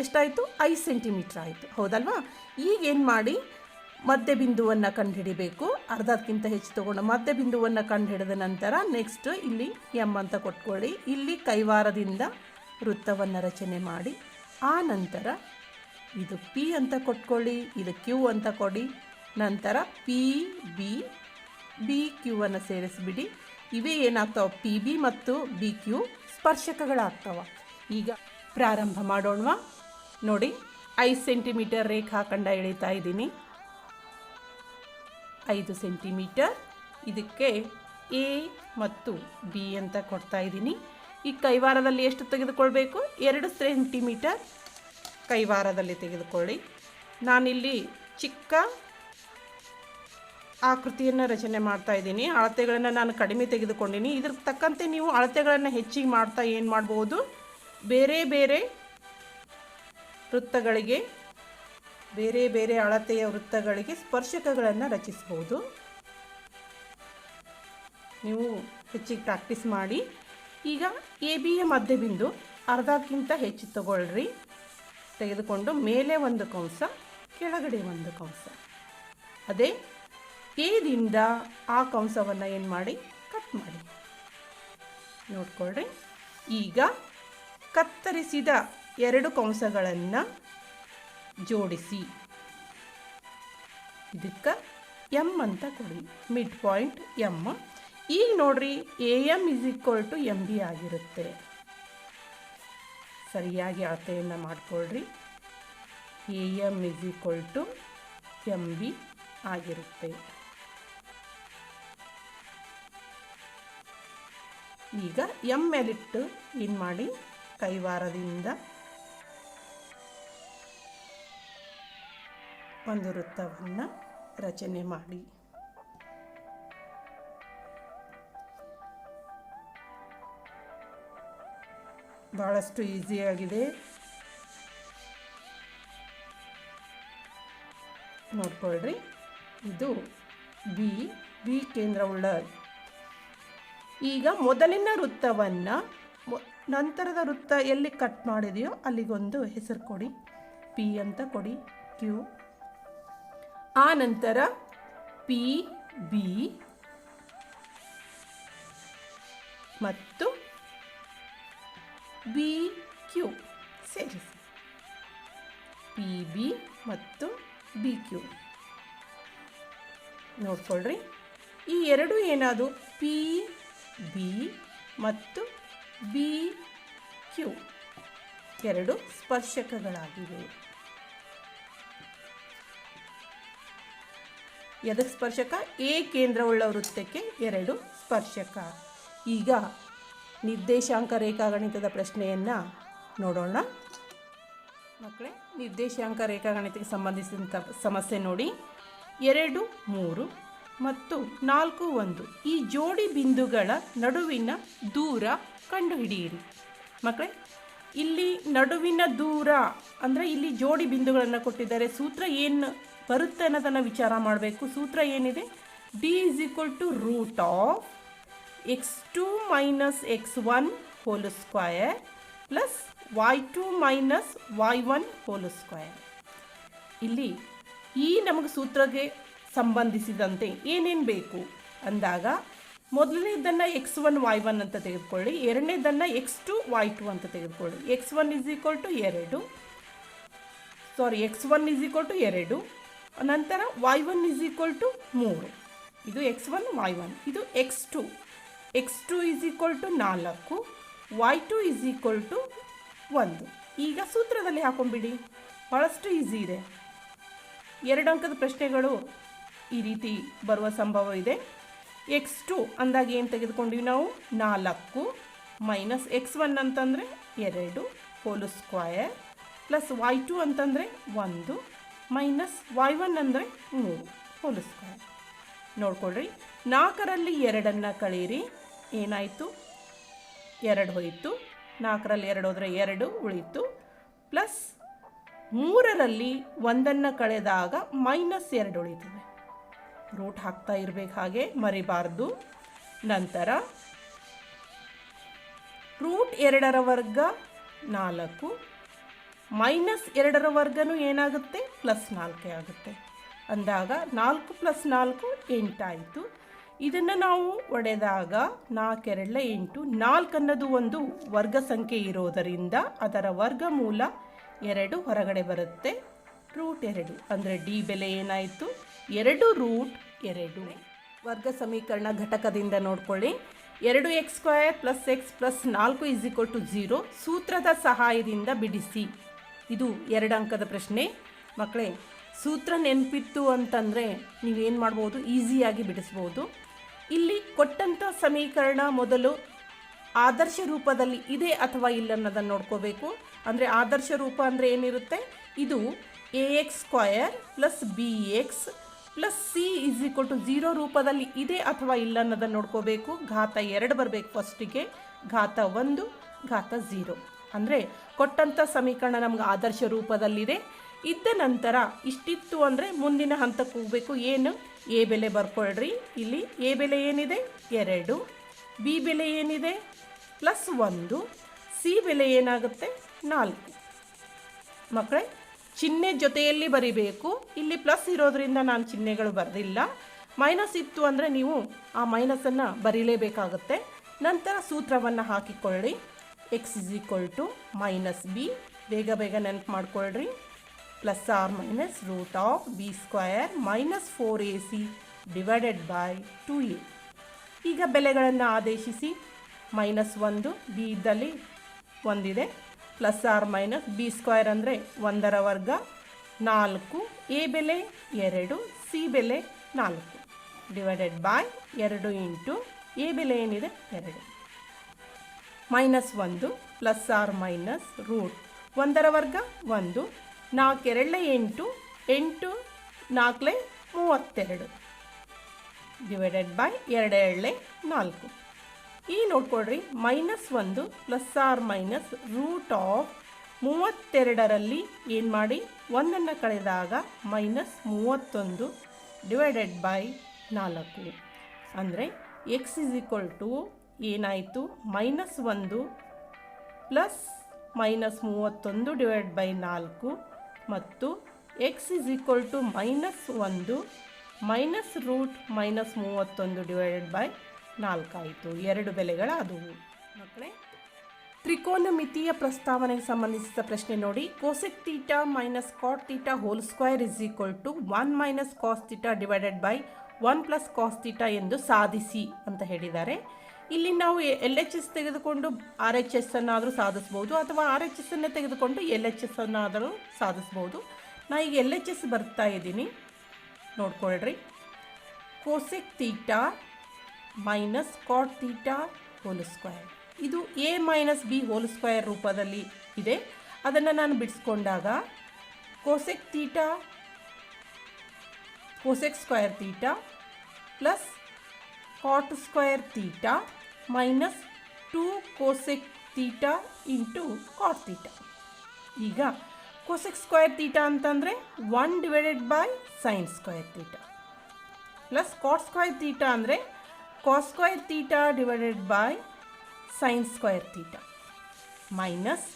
ಎಷ್ಟಾಯಿತು? 5 ಸೆಂಟಿಮೀಟರ್ ಆಯಿತು, ಹೌದಲ್ವಾ? ಈಗ ಏನು ಮಾಡಿ, ಮಧ್ಯ ಬಿಂದುವನ್ನು ಕಂಡುಹಿಡಿಬೇಕು. ಅರ್ಧಕ್ಕಿಂತ ಹೆಚ್ಚು ತೊಗೊಂಡು ಮಧ್ಯ ಬಿಂದುವನ್ನು ಕಂಡುಹಿಡಿದ ನಂತರ ನೆಕ್ಸ್ಟ್ ಇಲ್ಲಿ ಎಮ್ ಅಂತ ಕೊಟ್ಕೊಳ್ಳಿ. ಇಲ್ಲಿ ಕೈವಾರದಿಂದ ವೃತ್ತವನ್ನು ರಚನೆ ಮಾಡಿ. ಆ ನಂತರ ಇದು ಪಿ ಅಂತ ಕೊಟ್ಕೊಳ್ಳಿ, ಇದು ಕ್ಯೂ ಅಂತ ಕೊಡಿ. ನಂತರ ಪಿ ಬಿ ಕ್ಯೂವನ್ನು ಸೇರಿಸ್ಬಿಡಿ. ಇವೇ ಏನಾಗ್ತಾವೆ? ಪಿ ಬಿ ಮತ್ತು ಬಿ ಕ್ಯೂ ಸ್ಪರ್ಶಕಗಳಾಗ್ತಾವ. ಈಗ ಪ್ರಾರಂಭ ಮಾಡೋಣವಾ? ನೋಡಿ, 5 ಸೆಂಟಿಮೀಟರ್ ರೇಖಾಖಂಡ ಎಳಿತಾ ಇದ್ದೀನಿ. 5 ಸೆಂಟಿಮೀಟರ್. ಇದಕ್ಕೆ ಎ ಮತ್ತು ಬಿ ಅಂತ ಕೊಡ್ತಾ ಇದ್ದೀನಿ. ಈ ಕೈವಾರದಲ್ಲಿ ಎಷ್ಟು ತೆಗೆದುಕೊಳ್ಬೇಕು? 2 ಸೆಂಟಿಮೀಟರ್ ಕೈವಾರದಲ್ಲಿ ತೆಗೆದುಕೊಳ್ಳಿ. ನಾನಿಲ್ಲಿ ಚಿಕ್ಕ ಆಕೃತಿಯನ್ನು ರಚನೆ ಮಾಡ್ತಾ ಇದ್ದೀನಿ. ಅಳತೆಗಳನ್ನು ನಾನು ಕಡಿಮೆ ತೆಗೆದುಕೊಂಡಿನಿ. ಇದ್ರ ತಕ್ಕಂತೆ ನೀವು ಅಳತೆಗಳನ್ನು ಹೆಚ್ಚಿಗೆ ಮಾಡ್ತಾ ಏನು ಮಾಡ್ಬೋದು? ಬೇರೆ ಬೇರೆ ವೃತ್ತಗಳಿಗೆ, ಬೇರೆ ಬೇರೆ ಅಳತೆಯ ವೃತ್ತಗಳಿಗೆ ಸ್ಪರ್ಶಕಗಳನ್ನು ರಚಿಸ್ಬೋದು. ನೀವು ಹೆಚ್ಚಿಗೆ ಪ್ರಾಕ್ಟೀಸ್ ಮಾಡಿ. ಈಗ ಎ ಬಿಯ ಮಧ್ಯಬಿಂದು ಅರ್ಧಕ್ಕಿಂತ ಹೆಚ್ಚು ತಗೊಳ್ರಿ. ತೆಗೆದುಕೊಂಡು ಮೇಲೆ ಒಂದು ಕಂಸ, ಕೆಳಗಡೆ ಒಂದು ಕಂಸ. ಅದೇ ಎದಿಂದ ಆ ಕಂಸವನ್ನು ಏನು ಮಾಡಿ? ಕಟ್ ಮಾಡಿ. ನೋಡ್ಕೊಳ್ರಿ. ಈಗ ಕತ್ತರಿಸಿದ 2 ಕಂಸಗಳನ್ನು ಜೋಡಿಸಿ. ಇದಕ್ಕೆ ಎಮ್ ಅಂತ ಕೊಡಿ, ಮಿಡ್ ಪಾಯಿಂಟ್ ಎಮ್. ಈಗ ನೋಡ್ರಿ, ಎ ಎಮ್ = ಎಮ್ ಬಿ ಆಗಿರುತ್ತೆ. ಸರಿಯಾಗಿ ಅಳತೆಯನ್ನು ಮಾಡಿಕೊಳ್ಳ್ರಿ. ಎ ಎಮ್ = ಎಮ್ ಬಿ ಆಗಿರುತ್ತೆ. ಈಗ ಎಮ್ ಮೇಲಿಟ್ಟು ಏನು ಮಾಡಿ? ಕೈವಾರದಿಂದ ಒಂದು ವೃತ್ತವನ್ನು ರಚನೆ ಮಾಡಿ. ಭಾಳಷ್ಟು ಈಸಿಯಾಗಿದೆ. ನೋಡ್ಕೊಳ್ರಿ. ಇದು ಬಿ ಕೇಂದ್ರವುಳ್ಳ. ಈಗ ಮೊದಲಿನ ವೃತ್ತವನ್ನು ನಂತರದ ವೃತ್ತ ಎಲ್ಲಿ ಕಟ್ ಮಾಡಿದೆಯೋ ಅಲ್ಲಿಗೊಂದು ಹೆಸರು ಕೊಡಿ. ಪಿ ಅಂತ ಕೊಡಿ, ಕ್ಯೂ. ಆ ನಂತರ ಪಿ ಬಿ ಮತ್ತು ಬಿ ಕ್ಯೂ ಸೇರಿಸಿ. ಪಿ ಬಿ ಮತ್ತು ಬಿ ಕ್ಯೂ ನೋಡ್ಕೊಳ್ರಿ. ಈ ಎರಡು ಏನಾದು? ಪಿ ಬಿ ಮತ್ತು ಬಿ ಕ್ಯೂ 2 ಸ್ಪರ್ಶಕಗಳಾಗಿವೆ. ಎದಕ್ಕೆ ಸ್ಪರ್ಶಕ? ಎ ಕೇಂದ್ರವುಳ್ಳ ವೃತ್ತಕ್ಕೆ 2 ಸ್ಪರ್ಶಕ. ಈಗ ನಿರ್ದೇಶಾಂಕ ರೇಖಾಗಣಿತದ ಪ್ರಶ್ನೆಯನ್ನು ನೋಡೋಣ. ಮಕ್ಕಳೇ, ನಿರ್ದೇಶಾಂಕ ರೇಖಾಗಣಿತಕ್ಕೆ ಸಂಬಂಧಿಸಿದಂಥ ಸಮಸ್ಯೆ ನೋಡಿ. 2, 3 ಮತ್ತು 4, 1 ಈ ಜೋಡಿ ಬಿಂದುಗಳ ನಡುವಿನ ದೂರ ಕಂಡುಹಿಡಿಯಿರಿ. ಮಕ್ಕಳೇ, ಇಲ್ಲಿ ನಡುವಿನ ದೂರ ಅಂದರೆ ಇಲ್ಲಿ ಜೋಡಿ ಬಿಂದುಗಳನ್ನು ಕೊಟ್ಟಿದ್ದಾರೆ. ಸೂತ್ರ ಏನು ಬರುತ್ತೆ ಅನ್ನೋದನ್ನು ವಿಚಾರ ಮಾಡಬೇಕು. ಸೂತ್ರ ಏನಿದೆ? D = x2 - x1 whole square plus y2 - y1 whole square. ಇಲ್ಲಿ ಈ ನಮಗೆ ಸೂತ್ರಕ್ಕೆ ಸಂಬಂಧಿಸಿದಂತೆ ಏನೇನು ಬೇಕು ಅಂದಾಗ ಮೊದಲನೇದನ್ನು x1 y1 ಅಂತ ತೆಗೆದುಕೊಳ್ಳಿ, ಎರಡನೇದನ್ನು x2 y2 ಅಂತ ತೆಗೆದುಕೊಳ್ಳಿ. x1 2, x1 2, ನಂತರ y1 3. ಇದು x1 y1. ಇದು x2 4, y2 1. ಈಗ ಸೂತ್ರದಲ್ಲಿ ಹಾಕೊಂಡ್ಬಿಡಿ, ಭಾಳಷ್ಟು ಈಸಿ ಇದೆ. 2 ಅಂಕದ ಪ್ರಶ್ನೆಗಳು ಈ ರೀತಿ ಬರುವ ಸಂಭವ ಇದೆ. x2 ಅಂದಾಗ ಏನು ತೆಗೆದುಕೊಂಡಿವಿ ನಾವು, 4 ಮೈನಸ್ x1 ಅಂತಂದರೆ 2 ಹೋಲ್ ಸ್ಕ್ವಯರ್ ಪ್ಲಸ್ y2 ಅಂತಂದರೆ 1 ಮೈನಸ್ y1 ಅಂದರೆ 3 ಹೋಲ್ ಸ್ಕ್ವಯರ್. ನೋಡ್ಕೊಳ್ರಿ, 4ರಲ್ಲಿ 2 ಕಳೀರಿ, ಏನಾಯಿತು, 2 ಹೋಯಿತು. 4ರಲ್ಲಿ 2 ಹೋದರೆ 2 ಉಳಿತು. ಪ್ಲಸ್ 3ರಲ್ಲಿ 1 ಕಳೆದಾಗ -2 ಉಳಿತದೆ. ರೂಟ್ ಹಾಕ್ತಾ ಇರಬೇಕು, ಹಾಗೆ ಮರಿಬಾರ್ದು. ನಂತರ √2 ವರ್ಗ 4 -2 ವರ್ಗನೂ ಏನಾಗುತ್ತೆ, +4 ಆಗುತ್ತೆ. ಅಂದಾಗ 4 + 4 8 ಆಯಿತು. ಇದನ್ನು ನಾವು ಒಡೆದಾಗ 4 2 8. 4 ಅನ್ನೋದು ಒಂದು ವರ್ಗ ಸಂಖ್ಯೆ ಇರೋದರಿಂದ ಅದರ ವರ್ಗಮೂಲ 2 ಹೊರಗಡೆ ಬರುತ್ತೆ. √2 ಅಂದರೆ ಡಿ ಬೆಲೆ ಏನಾಯಿತು, 2√2. ವರ್ಗ ಸಮೀಕರಣ ಘಟಕದಿಂದ ನೋಡ್ಕೊಳ್ಳಿ. 2x² + x + 4 = 0 ಸೂತ್ರದ ಸಹಾಯದಿಂದ ಬಿಡಿಸಿ. ಇದು 2 ಅಂಕದ ಪ್ರಶ್ನೆ. ಮಕ್ಕಳೇ, ಸೂತ್ರ ನೆನಪಿತ್ತು ಅಂತಂದರೆ ನೀವೇನು ಮಾಡ್ಬೋದು, ಈಸಿಯಾಗಿ ಬಿಡಿಸ್ಬೋದು. ಇಲ್ಲಿ ಕೊಟ್ಟಂಥ ಸಮೀಕರಣ ಮೊದಲು ಆದರ್ಶ ರೂಪದಲ್ಲಿ ಇದೆ ಅಥವಾ ಇಲ್ಲ ಅನ್ನೋದನ್ನು ನೋಡ್ಕೋಬೇಕು. ಅಂದರೆ ಆದರ್ಶ ರೂಪ ಅಂದರೆ ಏನಿರುತ್ತೆ, ಇದು ax² + bx + c = 0 ರೂಪದಲ್ಲಿ ಇದೆ ಅಥವಾ ಇಲ್ಲ ಅನ್ನೋದನ್ನು ನೋಡ್ಕೋಬೇಕು. ಘಾತ 2 ಬರಬೇಕು ಫಸ್ಟಿಗೆ, ಘಾತ 1, ಘಾತ 0. ಅಂದರೆ ಕೊಟ್ಟಂಥ ಸಮೀಕರಣ ನಮ್ಗೆ ಆದರ್ಶ ರೂಪದಲ್ಲಿದೆ. ಇದ್ದ ನಂತರ ಇಷ್ಟಿತ್ತು ಅಂದರೆ ಮುಂದಿನ ಹಂತಕ್ಕೆ ಹೋಗಬೇಕು. ಏನು, ಎ ಬೆಲೆ ಬರ್ಕೊಳ್ರಿ. ಇಲ್ಲಿ ಎ ಬೆಲೆ ಏನಿದೆ, 2, ಬಿ ಬೆಲೆ ಏನಿದೆ, +1, ಸಿ ಬೆಲೆ ಏನಾಗುತ್ತೆ, 4. ಮಕ್ಕಳೇ, ಚಿಹ್ನೆ ಜೊತೆಯಲ್ಲಿ ಬರಿಬೇಕು. ಇಲ್ಲಿ ಪ್ಲಸ್ ಇರೋದ್ರಿಂದ ನಾನು ಚಿಹ್ನೆಗಳು ಬರೆದಿಲ್ಲ. ಮೈನಸ್ ಇತ್ತು ಅಂದರೆ ನೀವು ಆ ಮೈನಸನ್ನು ಬರೀಲೇಬೇಕಾಗುತ್ತೆ. ನಂತರ ಸೂತ್ರವನ್ನು ಹಾಕಿಕೊಳ್ಳಿ. x = -b, ಬೇಗ ಬೇಗ ನೆನಪು ಮಾಡ್ಕೊಳ್ರಿ. +or - √b² - 4ac / 2a. ಈಗ ಬೆಲೆಗಳನ್ನು ಆದೇಶಿಸಿ. -1, ಬಿ ಇದ್ದಲ್ಲಿ 1 ಇದೆ, +or - b² ಅಂದರೆ 1ರ ವರ್ಗ, 4, ಎ ಬೆಲೆ 2, ಸಿ ಬೆಲೆ 4 / 2 ಎ ಬೆಲೆ ಏನಿದೆ 2. -1 +or - √1ರ ವರ್ಗ 1, 4 2 8, 8 4 32 / 2 4. ಈ ನೋಡ್ಕೊಳ್ರಿ, -1 +or - √32ರಲ್ಲಿ ಏನು ಮಾಡಿ, 1 ಕಳೆದಾಗ -31 / 4. ಅಂದರೆ x ಏನಾಯಿತು, -1 ಪ್ಲಸ್ -31 / 4 ಮತ್ತು x = -1 -√31 / 4 ಆಯಿತು. 2 ಬೆಲೆಗಳಾದವು. ಮಕ್ಕಳೇ, ತ್ರಿಕೋನಮಿತಿಯ ಪ್ರಸ್ತಾವನೆಗೆ ಸಂಬಂಧಿಸಿದ ಪ್ರಶ್ನೆ ನೋಡಿ. cosec θ - cot θ whole square = 1 - cos θ / 1 + cos θ ಎಂದು ಸಾಧಿಸಿ ಅಂತ ಹೇಳಿದ್ದಾರೆ. ಇಲ್ಲಿ ನಾವು LHS ತೆಗೆದುಕೊಂಡು RHS ಅನ್ನಾದರೂ ಸಾಧಿಸ್ಬೋದು, ಅಥವಾ RHS ಅನ್ನು ತೆಗೆದುಕೊಂಡು LHS ಅನ್ನಾದರೂ ಸಾಧಿಸ್ಬೋದು. ನಾ ಈಗ LHS ಬರ್ತಾ ಇದ್ದೀನಿ, ನೋಡ್ಕೊಳ್ರಿ. cosec θ - cot θ ಹೋಲ್ ಸ್ಕ್ವೇರ್, ಇದು a - b ಹೋಲ್ ಸ್ಕ್ವೇರ್ ರೂಪದಲ್ಲಿ ಇದೆ. ಅದನ್ನು ನಾನು ಬಿಡಿಸ್ಕೊಂಡಾಗ cosec square θ plus cot square θ minus 2 cosec θ into cot θ. ಈಗ cosec ಸ್ಕ್ವೇರ್ θ ಅಂತಂದರೆ 1 / sin square θ plus cot square θ ಅಂದರೆ cos square θ / sin square θ minus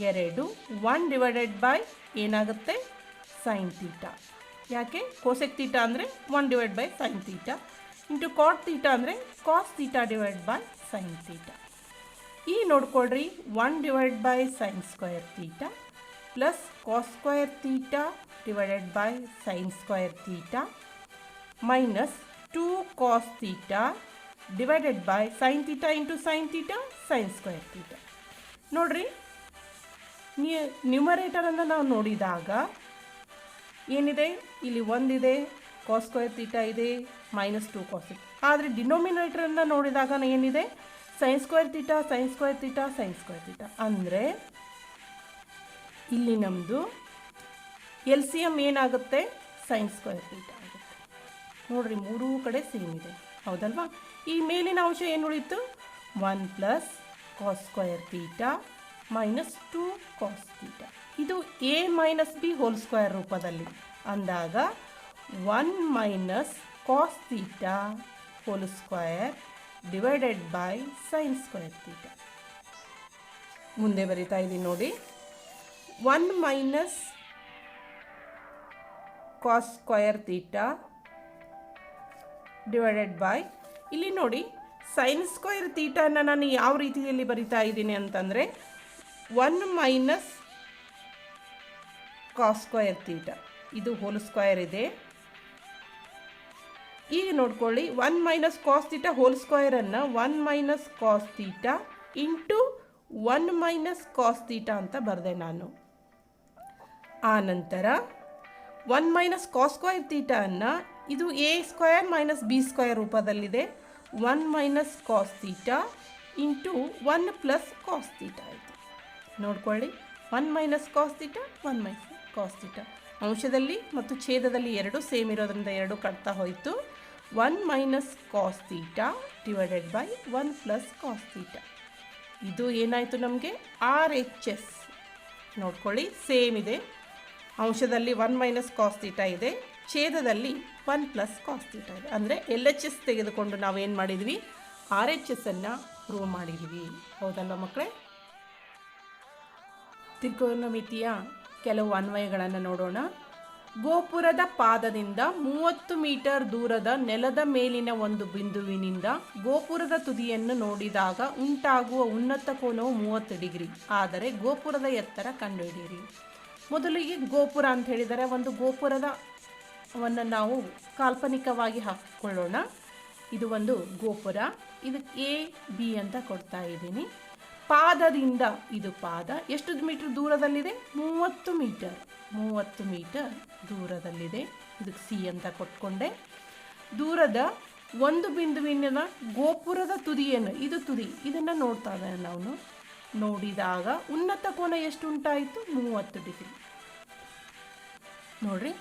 2 1 / ಏನಾಗುತ್ತೆ sin θ. ಯಾಕೆ, cosec θ ಅಂದರೆ 1 / sin θ. ಇಂಟು ಕಾಟ್ ತೀಟಾ ಅಂದರೆ cos theta divide by sine theta. ಈಗ ನೋಡ್ಕೊಳ್ರಿ 1 divide by sine square theta plus cos square theta divided by sine square theta minus 2 cos theta divided by sine theta into sine theta sine square theta. ನೋಡಿರಿ, ನ್ಯೂಮರೇಟರನ್ನು ನಾವು ನೋಡಿದಾಗ ಏನಿದೆ, ಇಲ್ಲಿ ಒಂದಿದೆ, cos square theta ಇದೆ, ಮೈನಸ್ 2 ಕಾಸ್ ತೀಟಾ. ಆದರೆ ಡಿನೋಮಿನೇಟರನ್ನು ನೋಡಿದಾಗ ಏನಿದೆ, sine square theta sine square theta sine square theta. ಅಂದರೆ ಇಲ್ಲಿ ನಮ್ಮದು ಎಲ್ ಸಿ ಎಮ್ ಏನಾಗುತ್ತೆ, ಸೈನ್ ಸ್ಕ್ವೇರ್ ತೀಟಾ ಆಗುತ್ತೆ. ನೋಡಿರಿ, ಮೂರೂ ಕಡೆ ಸೇಮ್ ಇದೆ, ಹೌದಲ್ವಾ? ಈ ಮೇಲಿನ ಅಂಶ ಏನು ಉಳಿತು, 1 plus cos square theta minus 2 cos theta. ಇದು A minus B whole square ರೂಪದಲ್ಲಿ ಅಂದಾಗ 1 minus cos theta whole square divided by sine square theta. ಮುಂದೆ ಬರಿತಾ ಇದ್ದೀನಿ ನೋಡಿ, 1 minus cos square theta divided by, ಇಲ್ಲಿ ನೋಡಿ ಸೈನ್ ಸ್ಕ್ವೇರ್ ತೀಟಾನ ನಾನು ಯಾವ ರೀತಿಯಲ್ಲಿ ಬರಿತಾ ಇದ್ದೀನಿ ಅಂತಂದರೆ 1 ಮೈನಸ್ ಕಾಸ್ ಸ್ಕ್ವೇರ್ ತೀಟಾ, ಇದು ಹೋಲ್ ಸ್ಕ್ವೇರ್ ಇದೆ. ಈಗ ನೋಡ್ಕೊಳ್ಳಿ, 1 ಮೈನಸ್ ಕಾಸ್ ತೀಟಾ ಹೋಲ್ ಸ್ಕ್ವೇರನ್ನು 1 minus cos theta into 1 minus cos theta ಅಂತ ಬರೆದೆ ನಾನು. ಆ ನಂತರ 1 ಮೈನಸ್ ಕಾಸ್ ಸ್ಕ್ವೇರ್ ತೀಟಾ ಅನ್ನು ಇದು a square minus b square ರೂಪದಲ್ಲಿದೆ, 1 minus cos theta into 1 plus cos theta ಆಯಿತು. ನೋಡ್ಕೊಳ್ಳಿ, 1 minus cos theta 1 minus cos theta. ಅಂಶದಲ್ಲಿ ಮತ್ತು ಛೇದದಲ್ಲಿ ಎರಡು ಸೇಮ್ ಇರೋದ್ರಿಂದ ಎರಡು ಕಟ್ತಾ ಹೋಯಿತು. 1 minus cos theta divided by 1 plus cos theta. ಇದು ಏನಾಯಿತು ನಮಗೆ, ಆರ್ ಎಚ್ ಎಸ್. ನೋಡ್ಕೊಳ್ಳಿ, ಸೇಮ್ ಇದೆ. ಅಂಶದಲ್ಲಿ 1 ಮೈನಸ್ ಕಾಸ್ ತೀಟಾ ಇದೆ, ಛೇದದಲ್ಲಿ 1 ಪ್ಲಸ್ ಕಾಸ್ ತೀಟಾ ಇದೆ. ಅಂದರೆ ಎಲ್ ಎಚ್ ಎಸ್ ತೆಗೆದುಕೊಂಡು ನಾವೇನು ಮಾಡಿದ್ವಿ, ಆರ್ ಎಚ್ ಎಸ್ ಅನ್ನು ಪ್ರೂವ್ ಮಾಡಿದ್ವಿ, ಹೌದಲ್ವ ಮಕ್ಕಳೇ? ತ್ರಿಕೋನಮಿತಿಯ ಕೆಲವು ಅನ್ವಯಗಳನ್ನು ನೋಡೋಣ. ಗೋಪುರದ ಪಾದದಿಂದ 30 ಮೀಟರ್ ದೂರದ ನೆಲದ ಮೇಲಿನ ಒಂದು ಬಿಂದುವಿನಿಂದ ಗೋಪುರದ ತುದಿಯನ್ನು ನೋಡಿದಾಗ ಉಂಟಾಗುವ ಉನ್ನತ ಕೋನವು 30 ಡಿಗ್ರಿ. ಆದರೆ ಗೋಪುರದ ಎತ್ತರ ಕಂಡುಹಿಡಿಯಿರಿ. ಮೊದಲಿಗೆ ಗೋಪುರ ಅಂತ ಹೇಳಿದರೆ ಒಂದು ಗೋಪುರವನ್ನು ನಾವು ಕಾಲ್ಪನಿಕವಾಗಿ ಹಾಕಿಕೊಳ್ಳೋಣ. ಇದು ಒಂದು ಗೋಪುರ, ಇದು ಎ ಬಿ ಅಂತ ಕೊಡ್ತಾ ಇದ್ದೀನಿ. ಪಾದದಿಂದ, ಇದು ಪಾದ ಎಷ್ಟು ಮೀಟರ್ ದೂರದಲ್ಲಿದೆ, 30 ಮೀಟರ್. 30 ಮೀಟರ್ ದೂರದಲ್ಲಿದೆ, ಇದಕ್ಕೆ ಸಿ ಅಂತ ಕೊಟ್ಕೊಂಡೆ. ದೂರದ ಒಂದು ಬಿಂದುವಿನ ಗೋಪುರದ ತುದಿಯನ್ನು, ಇದು ತುದಿ, ಇದನ್ನು ನೋಡ್ತಾ ಇದ್ದಾನೆ ನಾವು. ನೋಡಿದಾಗ ಉನ್ನತ ಕೋನ ಎಷ್ಟು ಉಂಟಾಯಿತು, 30 ಡಿಗ್ರಿ. ನೋಡ್ರಿ,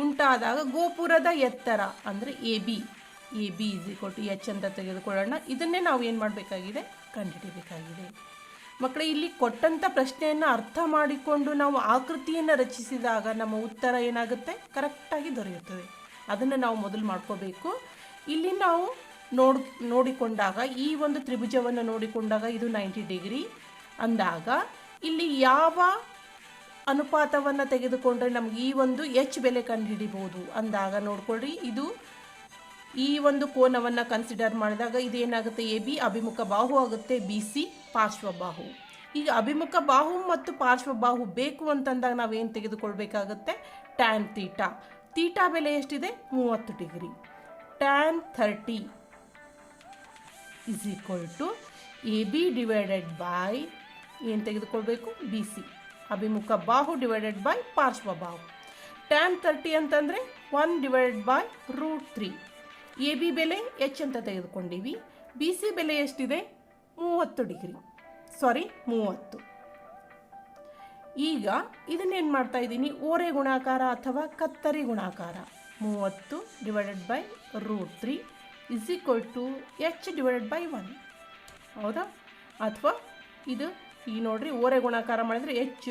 ಉಂಟಾದಾಗ ಗೋಪುರದ ಎತ್ತರ ಅಂದರೆ A B is equal to H ಅಂತ ತೆಗೆದುಕೊಳ್ಳೋಣ. ಇದನ್ನೇ ನಾವು ಏನು ಮಾಡಬೇಕಾಗಿದೆ, ಕಂಡುಹಿಡಿಯಬೇಕಾಗಿದೆ. ಮಕ್ಕಳೇ, ಇಲ್ಲಿ ಕೊಟ್ಟಂಥ ಪ್ರಶ್ನೆಯನ್ನು ಅರ್ಥ ಮಾಡಿಕೊಂಡು ನಾವು ಆಕೃತಿಯನ್ನು ರಚಿಸಿದಾಗ ನಮ್ಮ ಉತ್ತರ ಏನಾಗುತ್ತೆ, ಕರೆಕ್ಟಾಗಿ ದೊರೆಯುತ್ತದೆ. ಅದನ್ನು ನಾವು ಮೊದಲು ಮಾಡ್ಕೋಬೇಕು. ಇಲ್ಲಿ ನಾವು ನೋಡಿಕೊಂಡಾಗ ಈ ಒಂದು ತ್ರಿಭುಜವನ್ನು ನೋಡಿಕೊಂಡಾಗ ಇದು 90 ಡಿಗ್ರಿ ಅಂದಾಗ ಇಲ್ಲಿ ಯಾವ ಅನುಪಾತವನ್ನು ತೆಗೆದುಕೊಂಡ್ರೆ ನಮ್ಗೆ ಈ ಒಂದು ಎಚ್ ಬೆಲೆ ಕಂಡುಹಿಡಿಬೋದು ಅಂದಾಗ ನೋಡ್ಕೊಳ್ರಿ, ಇದು ಈ ಒಂದು ಕೋನವನ್ನು ಕನ್ಸಿಡರ್ ಮಾಡಿದಾಗ ಇದೇನಾಗುತ್ತೆ, ಎ ಬಿ ಅಭಿಮುಖ ಬಾಹು ಆಗುತ್ತೆ, ಬಿ ಸಿ ಪಾರ್ಶ್ವ ಬಾಹು. ಈಗ ಅಭಿಮುಖ ಬಾಹು ಮತ್ತು ಪಾರ್ಶ್ವ ಬಾಹು ಬೇಕು ಅಂತಂದಾಗ ನಾವೇನು ತೆಗೆದುಕೊಳ್ಬೇಕಾಗುತ್ತೆ, ಟ್ಯಾನ್ ತೀಟಾ. ತೀಟಾ ಬೆಲೆ ಎಷ್ಟಿದೆ, 30 degree. Tan 30 is equal to A B divided by ಏನು ತೆಗೆದುಕೊಳ್ಬೇಕು, ಬಿ ಸಿ ಅಭಿಮುಖ ಬಾಹು ಡಿವೈಡೆಡ್ ಬೈ ಪಾರ್ಶ್ವ ಬಾಹು. ಟ್ಯಾನ್ 30 ಅಂತಂದರೆ 1 ಡಿವೈಡೆಡ್ ಬೈ √3. ಎ ಬಿ ಬೆಲೆ ಎಚ್ ಅಂತ ತೆಗೆದುಕೊಂಡಿವಿ. ಬಿ ಸಿ ಬೆಲೆ ಎಷ್ಟಿದೆ, 30 ಡಿಗ್ರಿ, 30. ಈಗ ಇದನ್ನೇನು ಮಾಡ್ತಾ ಇದ್ದೀನಿ, ಓರೆ ಗುಣಾಕಾರ ಅಥವಾ ಕತ್ತರಿ ಗುಣಾಕಾರ. 30 divided by √3 is equal to H divided by 1, ಹೌದಾ? ಅಥವಾ ಇದು ಈಗ ನೋಡ್ರಿ, ಓರೆ ಗುಣಾಕಾರ ಮಾಡಿದರೆ ಎಚ್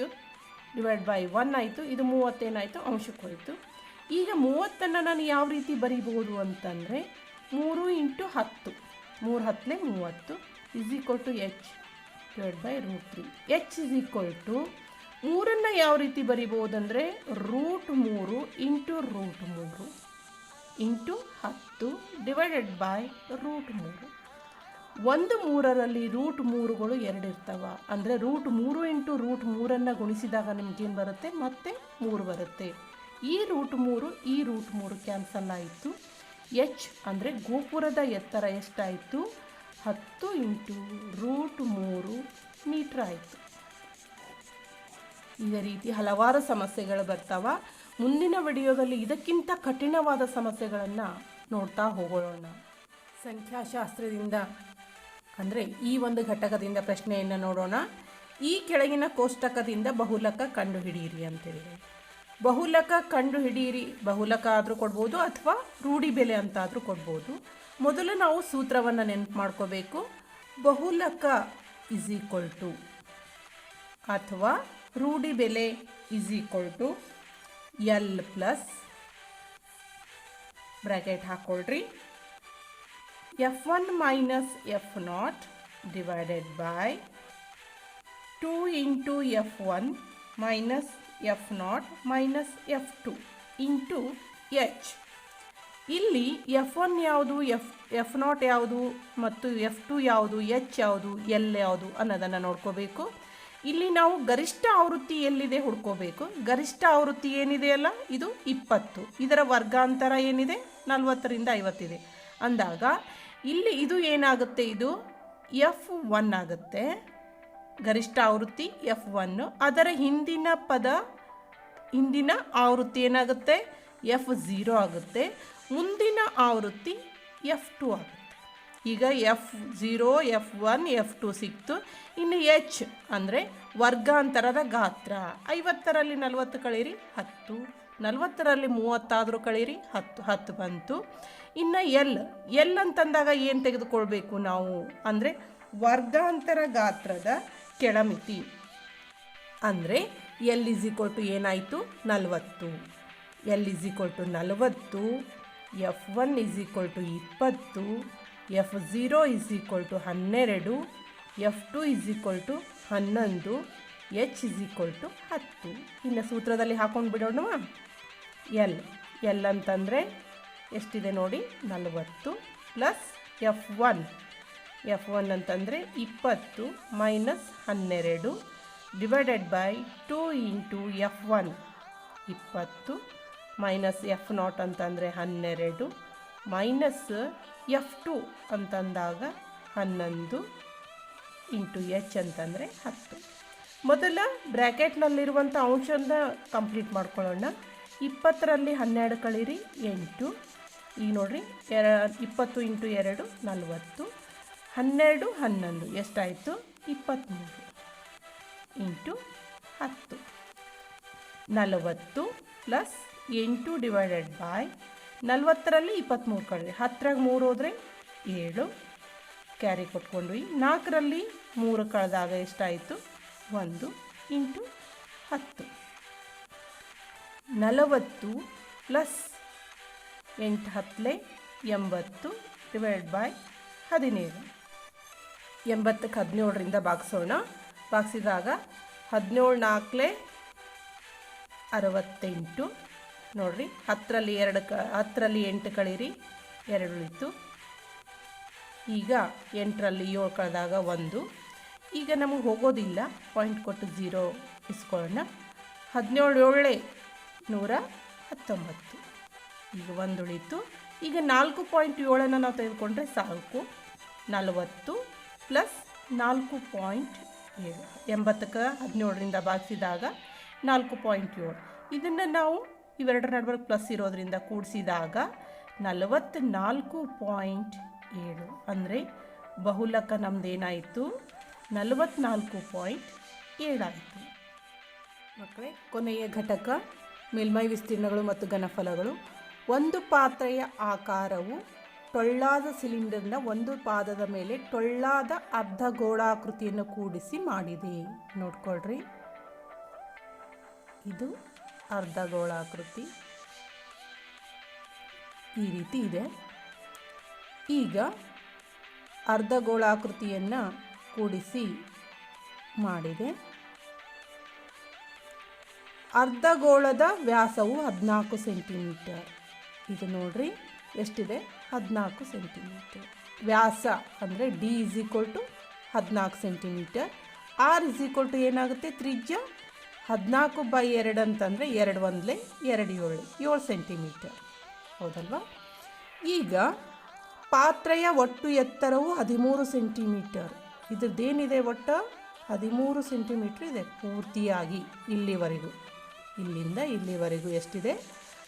ಡಿವೈಡ್ ಬೈ 1 ಆಯಿತು. ಇದು 30 ಏನಾಯಿತು, ಅಂಶಕ್ಕೆ ಹೋಯಿತು. ಈಗ 30ಅನ್ನು ನಾನು ಯಾವ ರೀತಿ ಬರೀಬಹುದು ಅಂತಂದರೆ 3 × 10, 3 10 30 is equal to H divide by √3. H is equal to 3ಅನ್ನು ಯಾವ ರೀತಿ ಬರಿಬಹುದಂದರೆ √3 × √3 ಇಂಟು 10 ಡಿವೈಡೆಡ್ ಬೈ √3. 1/3ರಲ್ಲಿ √3ಗಳು 2 ಇರ್ತವೆ. ಅಂದರೆ √3 ಇಂಟು √3 ಗುಣಿಸಿದಾಗ ನಿಮಗೇನು ಬರುತ್ತೆ, ಮತ್ತೆ 3 ಬರುತ್ತೆ. ಈ √3 ಈ √3 ಕ್ಯಾನ್ಸಲ್ ಆಯಿತು. ಎಚ್ ಅಂದರೆ ಗೋಪುರದ ಎತ್ತರ ಎಷ್ಟಾಯಿತು, 10 ಇಂಟು √3 ಮೀಟ್ರ್ ಆಯಿತು. ಇದೇ ರೀತಿ ಹಲವಾರು ಸಮಸ್ಯೆಗಳು ಬರ್ತಾವೆ. ಮುಂದಿನ ವಿಡಿಯೋದಲ್ಲಿ ಇದಕ್ಕಿಂತ ಕಠಿಣವಾದ ಸಮಸ್ಯೆಗಳನ್ನು ನೋಡ್ತಾ ಹೋಗೋಣ. ಸಂಖ್ಯಾಶಾಸ್ತ್ರದಿಂದ ಅಂದರೆ ಈ ಒಂದು ಘಟಕದಿಂದ ಪ್ರಶ್ನೆಯನ್ನು ನೋಡೋಣ. ಈ ಕೆಳಗಿನ ಕೋಷ್ಟಕದಿಂದ ಬಹುಲಕ ಕಂಡುಹಿಡಿಯಿರಿ ಅಂತೇಳಿದೆ. ಬಹುಲಕ ಕಂಡುಹಿಡಿಯಿರಿ, ಬಹುಲಕ ಆದರೂ ಕೊಡ್ಬೋದು ಅಥವಾ ರೂಢಿ ಬೆಲೆ ಅಂತಾದರೂ ಕೊಡ್ಬೋದು. ಮೊದಲು ನಾವು ಸೂತ್ರವನ್ನು ನೆನಪು ಮಾಡ್ಕೋಬೇಕು. ಬಹುಲಕ ಇಸ್ ಈಕ್ವಲ್ ಟು ಅಥವಾ ರೂಢಿ ಬೆಲೆ is equal to L plus bracket ಹಾಕ್ಕೊಳ್ರಿ F1 minus F0 divided by 2 into F1 minus F0 minus F2 into H. ಇಲ್ಲಿ F1 ಯಾವುದು, F0 ಯಾವುದು ಮತ್ತು F2 ಯಾವುದು, ಎಚ್ ಯಾವುದು, ಎಲ್ ಯಾವುದು ಅನ್ನೋದನ್ನು ನೋಡ್ಕೋಬೇಕು. ಇಲ್ಲಿ ನಾವು ಗರಿಷ್ಠ ಆವೃತ್ತಿ ಎಲ್ಲಿದೆ ಹುಡ್ಕೋಬೇಕು. ಗರಿಷ್ಠ ಆವೃತ್ತಿ ಏನಿದೆಯಲ್ಲ ಇದು 20, ಇದರ ವರ್ಗಾಂತರ ಏನಿದೆ 40ರಿಂದ 50 ಇದೆ ಅಂದಾಗ ಇಲ್ಲಿ ಇದು ಏನಾಗುತ್ತೆ, ಇದು F1 ಆಗುತ್ತೆ. ಗರಿಷ್ಠ ಆವೃತ್ತಿ F1. ಅದರ ಹಿಂದಿನ ಆವೃತ್ತಿ ಏನಾಗುತ್ತೆ, F0 ಆಗುತ್ತೆ. ಮುಂದಿನ ಆವೃತ್ತಿ F2 ಆಗುತ್ತೆ. ಈಗ F0, F1, F2 ಸಿಕ್ತು. ಇನ್ನು ಎಚ್ ಅಂದರೆ ವರ್ಗಾಂತರದ ಗಾತ್ರ. 50ರಲ್ಲಿ 40 ಕಳೀರಿ 10, 40ರಲ್ಲಿ 30 ಆದರೂ ಕಳೀರಿ 10 ಬಂತು. ಇನ್ನು ಎಲ್ ಅಂತಂದಾಗ ಏನು ತೆಗೆದುಕೊಳ್ಬೇಕು ನಾವು ಅಂದರೆ ವರ್ಗಾಂತರ ಗಾತ್ರದ ಕೆಳಮಿತಿ. ಅಂದರೆ ಎಲ್ ಇಸ್ ಈಕ್ವಲ್ ಟು ಏನಾಯಿತು 40. L is equal to 40, F1 is equal to 20, F0 is equal to 12, F2 is equal to 11, H is equal to 10. ಇನ್ನು ಸೂತ್ರದಲ್ಲಿ ಹಾಕೊಂಡು ಬಿಡೋಣವಾ. ಎಲ್ ಅಂತಂದರೆ ಎಷ್ಟಿದೆ ನೋಡಿ 40 ಪ್ಲಸ್ F1 ಅಂತಂದರೆ 20 minus 12 divided by 2 into F1 20 minus F0 ಅಂತಂದರೆ 12 minus F2 ಅಂತಂದಾಗ 11 into H ಅಂತಂದರೆ 10. ಮೊದಲ ಬ್ರ್ಯಾಕೆಟ್ನಲ್ಲಿರುವಂಥ ಅಂಶನ ಕಂಪ್ಲೀಟ್ ಮಾಡ್ಕೊಳ್ಳೋಣ. 20ರಲ್ಲಿ 12 ಕಳೀರಿ 8. ಈಗ ನೋಡಿರಿ 20 ಇಂಟು 2 40, 12 11 ಎಷ್ಟಾಯಿತು 23 ಇಂಟು 10. 40 ಪ್ಲಸ್ 8 ಡಿವೈಡೆಡ್ ಬೈ 40ರಲ್ಲಿ 23 ಕಳೀರಿ 10ರಾಗ 3 ಹೋದರೆ 7 ಕ್ಯಾರಿ ಕೊಟ್ಕೊಂಡ್ವಿ. 4ರಲ್ಲಿ 3 ಕಳೆದಾಗ ಎಷ್ಟಾಯಿತು 1 ಇಂಟು 10. 40 plus 8 10 80 divide by 17. 80ಕ್ಕೆ 17ರಿಂದ ಭಾಗಿಸೋಣ. ಭಾಗಿಸಿದಾಗ 17 4 68 ನೋಡಿರಿ. 10ರಲ್ಲಿ 8 ಕಳೀರಿ 2 ಉಳಿತು. ಈಗ 8ರಲ್ಲಿ 7 ಕಳೆದಾಗ 1. ಈಗ ನಮಗೆ ಹೋಗೋದಿಲ್ಲ, ಪಾಯಿಂಟ್ ಕೊಟ್ಟು 0 ಇಸ್ಕೊಳ್ಳೋಣ. 17 119. ಈಗ 1 ಉಳಿತು. ಈಗ 4.7 ನಾವು ತೆಗೆದುಕೊಂಡ್ರೆ ಸಾಕು. 40 ಪ್ಲಸ್ 4.7. 80ಕ್ಕೆ 17ರಿಂದ ಭಾಗಿಸಿದಾಗ 4.7. ಇದನ್ನು ನಾವು ಇವೆರಡರ ನಡುವೆ ಪ್ಲಸ್ ಇರೋದ್ರಿಂದ ಕೂಡಿಸಿದಾಗ 44.7. ಅಂದರೆ ಬಹುಲಕ ನಮ್ಮದೇನಾಯಿತು 44.7 ಆಯಿತು. ಮಕ್ಕಳೇ, ಕೊನೆಯ ಘಟಕ ಮೇಲ್ಮೈ ವಿಸ್ತೀರ್ಣಗಳು ಮತ್ತು ಘನಫಲಗಳು. ಒಂದು ಪಾತ್ರೆಯ ಆಕಾರವು ಟೊಳ್ಳಾದ ಸಿಲಿಂಡರ್ನ ಒಂದು ಪಾದದ ಮೇಲೆ ಟೊಳ್ಳಾದ ಅರ್ಧಗೋಳಾಕೃತಿಯನ್ನು ಕೂಡಿಸಿ ಮಾಡಿದೆ. ನೋಡ್ಕೊಳ್ರಿ, ಇದು ಅರ್ಧಗೋಳಾಕೃತಿ ಈ ರೀತಿ ಇದೆ. ಈಗ ಅರ್ಧಗೋಳಾಕೃತಿಯನ್ನು ಕೂಡಿಸಿ ಮಾಡಿದೆ. ಅರ್ಧಗೋಳದ ವ್ಯಾಸವು 14 ಸೆಂಟಿಮೀಟರ್. ಇದು ನೋಡ್ರಿ, ಎಷ್ಟಿದೆ 14 ಸೆಂಟಿಮೀಟರ್. ವ್ಯಾಸ ಅಂದರೆ D is equal to 14 centimetre. R is equal to ಏನಾಗುತ್ತೆ, ತ್ರಿಜ್ಯ 14/2 ಅಂತಂದರೆ 2 1 2 7 ಸೆಂಟಿಮೀಟರ್. ಹೌದಲ್ವಾ? ಈಗ ಪಾತ್ರೆಯ ಒಟ್ಟು ಎತ್ತರವು 13 ಸೆಂಟಿಮೀಟರ್. ಇದ್ರದ್ದೇನಿದೆ, ಒಟ್ಟು 13 ಸೆಂಟಿಮೀಟ್ರ್ ಇದೆ ಪೂರ್ತಿಯಾಗಿ ಇಲ್ಲಿವರೆಗೂ. ಇಲ್ಲಿಂದ ಇಲ್ಲಿವರೆಗೂ ಎಷ್ಟಿದೆ,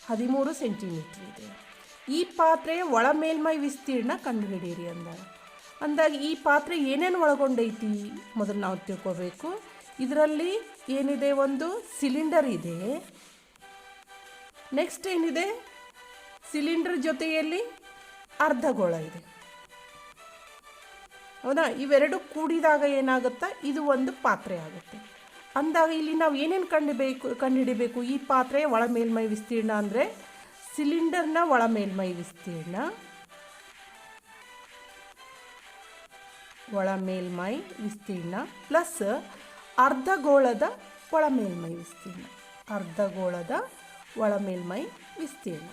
13 ಸೆಂಟಿಮೀಟ್ರ್ ಇದೆ. ಈ ಪಾತ್ರೆಯ ಒಳ ಮೇಲ್ಮೈ ವಿಸ್ತೀರ್ಣ ಕಂಡುಹಿಡಿಯಿರಿ ಅಂದಾಗ ಈ ಪಾತ್ರೆ ಏನೇನು ಒಳಗೊಂಡೈತಿ ಮೊದಲು ನಾವು ತಿಳ್ಕೋಬೇಕು. ಇದರಲ್ಲಿ ಏನಿದೆ, ಒಂದು ಸಿಲಿಂಡರ್ ಇದೆ. ನೆಕ್ಸ್ಟ್ ಏನಿದೆ, ಸಿಲಿಂಡರ್ ಜೊತೆಯಲ್ಲಿ ಅರ್ಧಗೋಳ ಇದೆ. ಹೌದಾ? ಇವೆರಡು ಕೂಡಿದಾಗ ಏನಾಗುತ್ತಾ, ಇದು ಒಂದು ಪಾತ್ರೆ ಆಗುತ್ತೆ. ಅಂದಾಗ ಇಲ್ಲಿ ನಾವು ಏನೇನು ಕಂಡುಹಿಡಿಬೇಕು, ಈ ಪಾತ್ರೆಯ ಒಳ ಮೇಲ್ಮೈ ವಿಸ್ತೀರ್ಣ ಅಂದರೆ ಸಿಲಿಂಡರ್ನ ಒಳ ಮೇಲ್ಮೈ ವಿಸ್ತೀರ್ಣ, ಒಳ ಮೇಲ್ಮೈ ವಿಸ್ತೀರ್ಣ ಪ್ಲಸ್ ಅರ್ಧಗೋಳದ ಒಳ ಮೇಲ್ಮೈ ವಿಸ್ತೀರ್ಣ, ಅರ್ಧಗೋಳದ ಒಳ ಮೇಲ್ಮೈ ವಿಸ್ತೀರ್ಣ.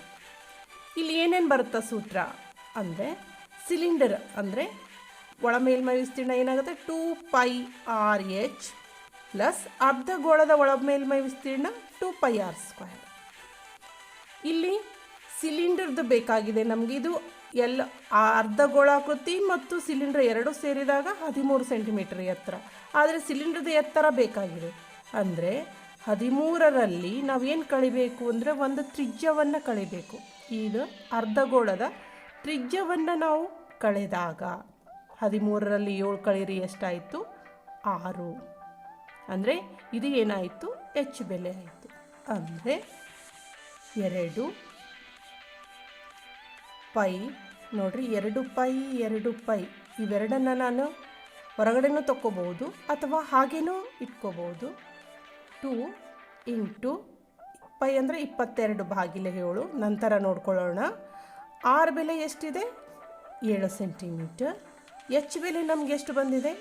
ಇಲ್ಲಿ ಏನೇನು ಬರುತ್ತಾ ಸೂತ್ರ ಅಂದರೆ, ಸಿಲಿಂಡರ್ ಅಂದರೆ ಒಳ ಮೇಲ್ಮೈ ವಿಸ್ತೀರ್ಣ ಏನಾಗುತ್ತೆ, 2πRh ಪ್ಲಸ್ ಅರ್ಧಗೋಳದ ಒಳ ಮೇಲ್ಮೈ ವಿಸ್ತೀರ್ಣ 2πr². ಇಲ್ಲಿ ಸಿಲಿಂಡರ್ದು ಬೇಕಾಗಿದೆ ನಮಗೆ. ಇದು ಎಲ್ಲ ಅರ್ಧಗೋಳಾಕೃತಿ ಮತ್ತು ಸಿಲಿಂಡರ್ ಎರಡೂ ಸೇರಿದಾಗ 13 ಸೆಂಟಿಮೀಟರ್ ಎತ್ತರ. ಆದರೆ ಸಿಲಿಂಡರ್ದು ಎತ್ತರ ಬೇಕಾಗಿದೆ ಅಂದರೆ 13ರಲ್ಲಿ ನಾವೇನು ಕಳಿಬೇಕು ಅಂದರೆ ಒಂದು ತ್ರಿಜ್ಯವನ್ನು ಕಳಿಬೇಕು. ಇದು ಅರ್ಧಗೋಳದ ತ್ರಿಜ್ಯವನ್ನು ನಾವು ಕಳೆದಾಗ 13ರಲ್ಲಿ 7 ಕಳೀರಿ ಎಷ್ಟಾಯಿತು, 6. ಅಂದರೆ ಇದು ಏನಾಯಿತು, ಎಚ್ ಬೆಲೆ ಆಯಿತು. ಅಂದರೆ 2 ಪೈ, ನೋಡಿರಿ 2 ಪೈ ಇವೆರಡನ್ನು ನಾನು ಹೊರಗಡೆನೂ ತಗೋಬೋದು ಅಥವಾ ಹಾಗೇನೂ ಇಟ್ಕೋಬೋದು. 2 ಇಂಟು ಪೈ ಅಂದರೆ 22/7. ನಂತರ ನೋಡ್ಕೊಳ್ಳೋಣ. ಆರ್ ಬೆಲೆ ಎಷ್ಟಿದೆ, 7 ಸೆಂಟಿಮೀಟರ್. ಎಚ್ ಬೆಲೆ ನಮಗೆ ಎಷ್ಟು ಬಂದಿದೆ,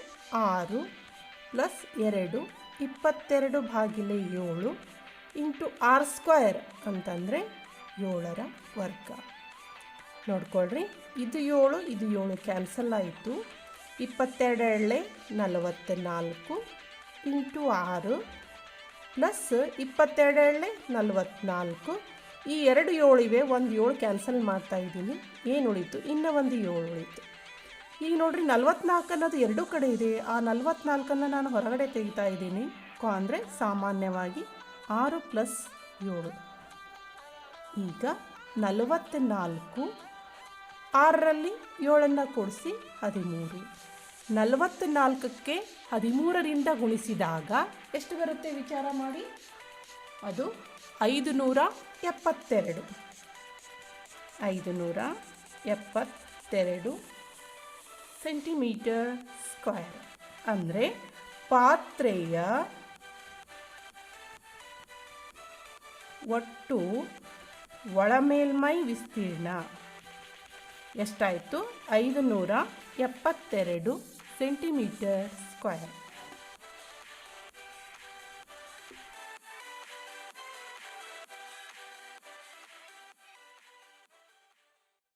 6 ಪ್ಲಸ್ 2 22/7 ಇಂಟು r² ಅಂತಂದರೆ 7ರ ವರ್ಗ. ನೋಡ್ಕೊಳ್ರಿ, ಇದು 7 ಇದು 7 ಕ್ಯಾನ್ಸಲ್ ಆಯಿತು. 22 44 ಇಂಟು 6 ಪ್ಲಸ್ 22 44. ಈ 2 7 ಇವೆ, ಒಂದು 7 ಕ್ಯಾನ್ಸಲ್ ಮಾಡ್ತಾಯಿದ್ದೀನಿ. ಏನು ಉಳೀತು, ಇನ್ನೂ ಒಂದು 7 ಉಳೀತು. ಈಗ ನೋಡಿರಿ 44 ಅನ್ನೋದು ಎರಡೂ ಕಡೆ ಇದೆ. ಆ 44ಅನ್ನು ನಾನು ಹೊರಗಡೆ ತೆಗಿತಾ ಇದ್ದೀನಿ. ಅಂದರೆ ಸಾಮಾನ್ಯವಾಗಿ 6 ಪ್ಲಸ್ 7. ಈಗ 44, 6ರಲ್ಲಿ 7 ಕೂಡಿಸಿ 13. 44ಕ್ಕೆ 13ರಿಂದ ಗುಣಿಸಿದಾಗ ಎಷ್ಟು ಬರುತ್ತೆ ವಿಚಾರ ಮಾಡಿ, ಅದು 572. 572 ಸೆಂಟಿಮೀಟರ್ ಸ್ಕ್ವೇರ್. ಅಂದರೆ ಪಾತ್ರೆಯ ಒಟ್ಟು ಒಳಮೇಲ್ಮೈ ವಿಸ್ತೀರ್ಣ ಎಷ್ಟಾಯಿತು, 572 ಸೆಂಟಿಮೀಟರ್ ಸ್ಕ್ವೇರ್.